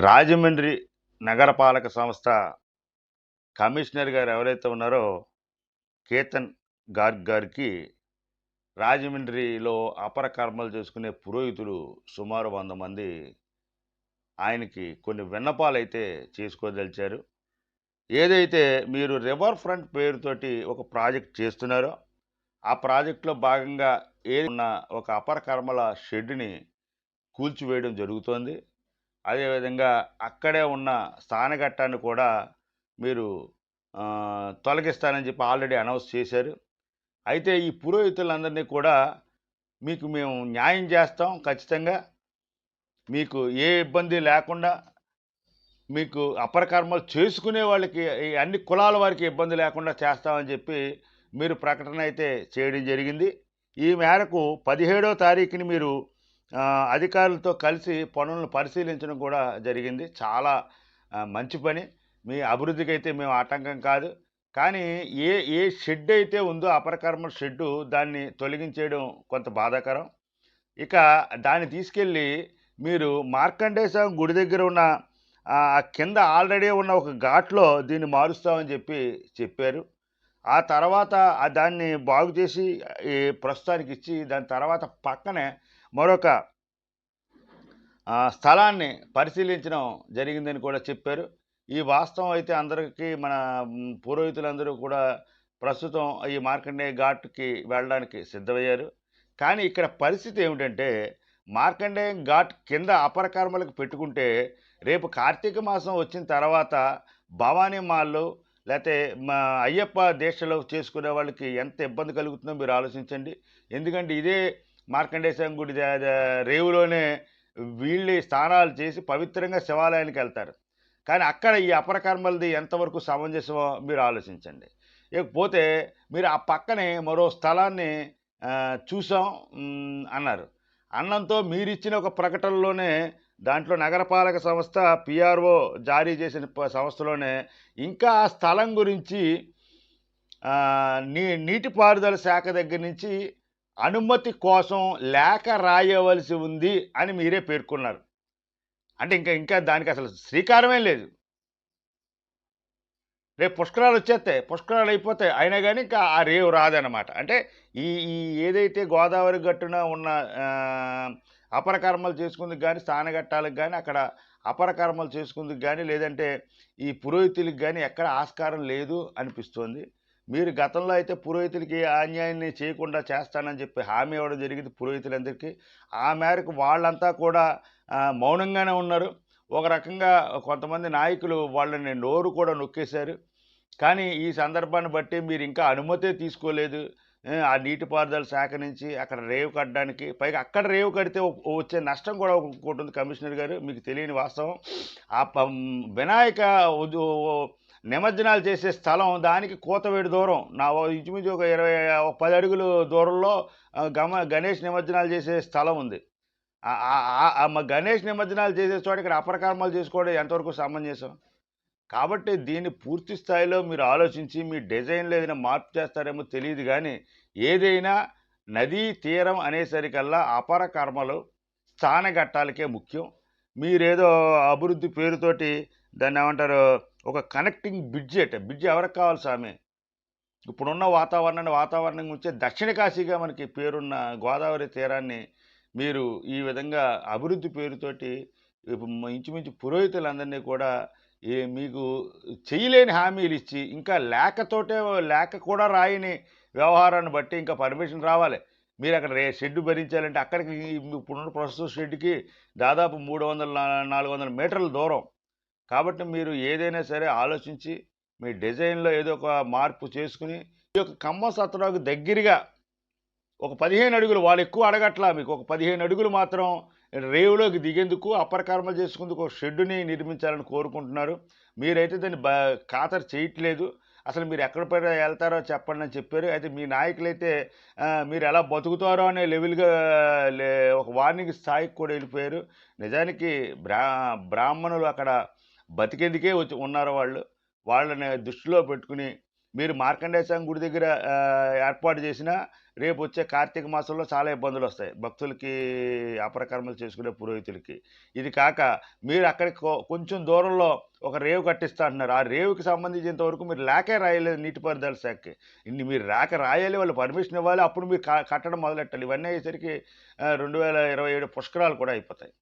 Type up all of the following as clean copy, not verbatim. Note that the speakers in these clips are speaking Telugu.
రాజమండ్రి నగరపాలక సంస్థ కమిషనర్ గారు ఎవరైతే ఉన్నారో కేతన్ గార్గ్ గారికి రాజమండ్రిలో అపర కర్మలు చేసుకునే పురోహితులు సుమారు 100 మంది ఆయనకి కొన్ని విన్నపాలు అయితే చేసుకోదలిచారు. ఏదైతే మీరు రివర్ ఫ్రంట్ పేరుతోటి ఒక ప్రాజెక్ట్ చేస్తున్నారో ఆ ప్రాజెక్టులో భాగంగా ఉన్న ఒక అపర కర్మల షెడ్ని కూల్చివేయడం జరుగుతోంది. అదేవిధంగా అక్కడే ఉన్న స్థానఘట్టాన్ని కూడా మీరు తొలగిస్తానని చెప్పి ఆల్రెడీ అనౌన్స్ చేశారు. అయితే ఈ పురోహితులందరినీ కూడా మీకు మేము న్యాయం చేస్తాం ఖచ్చితంగా. మీకు ఏ ఇబ్బంది లేకుండా మీకు అపరకర్మలు చేసుకునే వాళ్ళకి ఈ అన్ని కులాల వారికి ఇబ్బంది లేకుండా చేస్తామని చెప్పి మీరు ప్రకటన అయితే చేయడం జరిగింది. ఈ మేరకు 17వ తారీఖుని మీరు అధికారులతో కలిసి పనులను పరిశీలించడం కూడా జరిగింది. చాలా మంచి పని. మీ అభివృద్ధికి అయితే మేము ఆటంకం కాదు. కానీ ఏ షెడ్ అయితే ఉందో అపరకర్మ షెడ్డు దాన్ని తొలగించేయడం కొంత బాధాకరం. ఇక దాన్ని తీసుకెళ్ళి మీరు మార్కండేయ స్వామి గుడి దగ్గర ఉన్న కింద ఆల్రెడీ ఉన్న ఒక ఘాట్లో దీన్ని మారుస్తామని చెప్పారు. ఆ తర్వాత దాన్ని బాగు చేసి ప్రస్తుతానికి ఇచ్చి దాని తర్వాత పక్కనే మరొక స్థలాన్ని పరిశీలించడం జరిగిందని కూడా చెప్పారు. ఈ వాస్తవం అయితే అందరికీ మన పురోహితులందరూ కూడా ప్రస్తుతం ఈ మార్కండేయ ఘాట్కి వెళ్ళడానికి సిద్ధమయ్యారు. కానీ ఇక్కడ పరిస్థితి ఏమిటంటే మార్కండేయ ఘాట్ కింద అపరకర్మలకు పెట్టుకుంటే రేపు కార్తీక మాసం వచ్చిన తర్వాత భవానీ మాల్లో లేకపోతే మా అయ్యప్ప దీక్షలో చేసుకునే వాళ్ళకి ఎంత ఇబ్బంది కలుగుతుందో మీరు ఆలోచించండి. ఎందుకంటే ఇదే మార్కండేయ స్వామి గుడి రేవులోనే వీళ్ళే స్నానాలు చేసి పవిత్రంగా శివాలయానికి వెళ్తారు. కానీ అక్కడ ఈ అపరకర్మలది ఎంతవరకు సమంజసమో మీరు ఆలోచించండి. ఇకపోతే మీరు ఆ పక్కనే మరో స్థలాన్ని చూసాం అన్నారు. అన్నంతో మీరిచ్చిన ఒక ప్రకటనలోనే దాంట్లో నగరపాలక సంస్థ పిఆర్ఓ జారీ చేసిన సంస్థలోనే ఇంకా ఆ స్థలం గురించి నీటిపారుదల శాఖ దగ్గర నుంచి అనుమతి కోసం లేఖ రాయవలసి ఉంది అని మీరే పేర్కొన్నారు. అంటే ఇంకా దానికి అసలు శ్రీకారమే లేదు. రేపు పుష్కరాలు వచ్చేస్తాయి, పుష్కరాలు అయిపోతాయి, అయినా కానీ ఇంకా ఆ రేవు రాదనమాట. అంటే ఈ ఈ ఏదైతే గోదావరి గట్టున ఉన్న అపరకర్మలు చేసుకుందుకు కానీ స్థానఘట్టాలకు కానీ అక్కడ అపరకర్మలు చేసుకుందుకు కానీ లేదంటే ఈ పురోహితులకు కానీ ఎక్కడ ఆస్కారం లేదు అనిపిస్తోంది. మీరు గతంలో అయితే పురోహితులకి అన్యాయాన్ని చేయకుండా చేస్తానని చెప్పి హామీ ఇవ్వడం జరిగింది పురోహితులందరికీ. ఆ మేరకు వాళ్ళంతా కూడా మౌనంగానే ఉన్నారు. ఒక రకంగా కొంతమంది నాయకులు వాళ్ళని నోరు కూడా నొక్కేశారు. కానీ ఈ సందర్భాన్ని బట్టి మీరు ఇంకా అనుమతే తీసుకోలేదు. ఆ నీటిపారుదల శాఖ నుంచి అక్కడ రేవు కట్టడానికి, పైగా అక్కడ రేవు కడితే వచ్చే నష్టం కూడా ఇంకోటి ఉంది కమిషనర్ గారు, మీకు తెలియని వాస్తవం. ఆ వినాయక నిమజ్జనాలు చేసే స్థలం దానికి కూతవేడి దూరం, ఇంచుమించు ఒక 10 అడుగులు దూరంలో గణేష్ నిమజ్జనాలు చేసే స్థలం ఉంది. గణేష్ నిమజ్జనాలు చేసే చోట ఇక్కడ అపరకర్మలు చేసుకోవడం ఎంతవరకు సమంజసం? కాబట్టి దీన్ని పూర్తి స్థాయిలో మీరు ఆలోచించి మీ డిజైన్లో ఏదైనా మార్పు చేస్తారేమో తెలియదు. కానీ ఏదైనా నదీ తీరం అనేసరికల్లా అపరకర్మలు స్థానఘట్టాలకే ముఖ్యం. మీరేదో అభివృద్ధి పేరుతోటి దాన్ని ఏమంటారు, ఒక కనెక్టింగ్ బ్రిడ్జ్ ఎవరికి కావాలి స్వామి? ఇప్పుడున్న వాతావరణం గురించి దక్షిణ కాశీగా మనకి పేరున్న గోదావరి తీరాన్ని మీరు ఈ విధంగా అభివృద్ధి పేరుతోటి ఇంచుమించు పురోహితులందరినీ కూడా మీకు చేయలేని హామీలు ఇచ్చి ఇంకా లేఖ కూడా రాయని వ్యవహారాన్ని బట్టి ఇంకా పర్మిషన్ రావాలి. మీరు అక్కడ షెడ్ భరించాలంటే అక్కడికి ఇప్పుడున్న ప్రస్తుత షెడ్కి దాదాపు 300-400 మీటర్ల దూరం. కాబట్టి మీరు ఏదైనా సరే ఆలోచించి మీ డిజైన్లో ఏదో ఒక మార్పు చేసుకుని ఈ యొక్క ఖమ్మం సత్రాకు దగ్గరగా ఒక 15 అడుగులు, వాళ్ళు ఎక్కువ అడగట్లా, మీకు ఒక 15 అడుగులు మాత్రం రేవులోకి దిగేందుకు అపరకర్మలు చేసుకుందుకు ఒక షెడ్డుని నిర్మించాలని కోరుకుంటున్నారు. మీరైతే దాన్ని ఖాతరు చేయట్లేదు. అసలు మీరు ఎక్కడ వెళ్తారో చెప్పండి అని చెప్పారు. అయితే మీ నాయకులైతే మీరు ఎలా బతుకుతారో అనే లెవెల్గా ఒక వార్నింగ్ స్థాయికి కూడా వెళ్ళిపోయారు. నిజానికి బ్రాహ్మణులు అక్కడ బతికేందుకే ఉన్నారు. వాళ్ళని దృష్టిలో పెట్టుకుని మీరు మార్కండేయ స్వామి గుడి దగ్గర ఏర్పాటు చేసినా రేపు వచ్చే కార్తీక మాసంలో చాలా ఇబ్బందులొస్తాయి. భక్తులకి అపరకర్మలు చేసుకునే పురోహితులకి. ఇది కాక మీరు అక్కడికి కొంచెం దూరంలో ఒక రేవు కట్టిస్తా అంటున్నారు. ఆ రేవుకి సంబంధించినంత వరకు మీరు లేఖే రాయలేదు నీటిపారుదల శాఖకి. మీరు లేఖ రాయాలి, వాళ్ళు పర్మిషన్ ఇవ్వాలి. అప్పుడు మీరు కట్టడం మొదలెట్టాలి. ఇవన్నీ అయ్యేసరికి 2027 పుష్కరాలు కూడా అయిపోతాయి.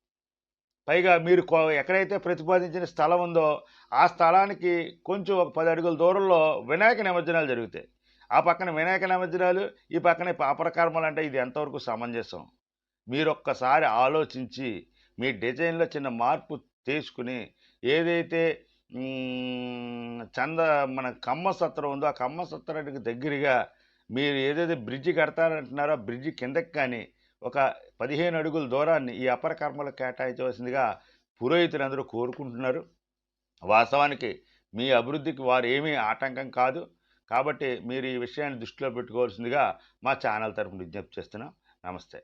పైగా మీరు ఎక్కడైతే ప్రతిపాదించిన స్థలం ఉందో, ఆ స్థలానికి కొంచెం ఒక 10 అడుగుల దూరంలో వినాయక నిమజ్జనాలు జరుగుతాయి. ఆ పక్కన వినాయక నిమజ్జనాలు, ఈ పక్కన పాపరకర్మలంటే ఇది ఎంతవరకు సమంజసం? మీరొక్కసారి ఆలోచించి, మీ డిజైన్‌లో చిన్న మార్పు చేసుకొని, ఏదైతే చంద మన కమ్మ సత్రం ఉందో, ఆ కమ్మ సత్రానికి దగ్గరగా మీరు ఏదైతే బ్రిడ్జి కడతానంటున్నారో, ఆ బ్రిడ్జి కిందకి కానీ, ఒక 15 అడుగుల దూరాన్ని ఈ అపర కర్మలకు కేటాయించవలసిందిగా పురోహితులందరూ కోరుకుంటున్నారు. వాస్తవానికి మీ అభివృద్ధికి వారు ఏమీ ఆటంకం కాదు. కాబట్టి మీరు ఈ విషయాన్ని దృష్టిలో పెట్టుకోవాల్సిందిగా మా ఛానల్ తరపున విజ్ఞప్తి చేస్తున్నాం. నమస్తే.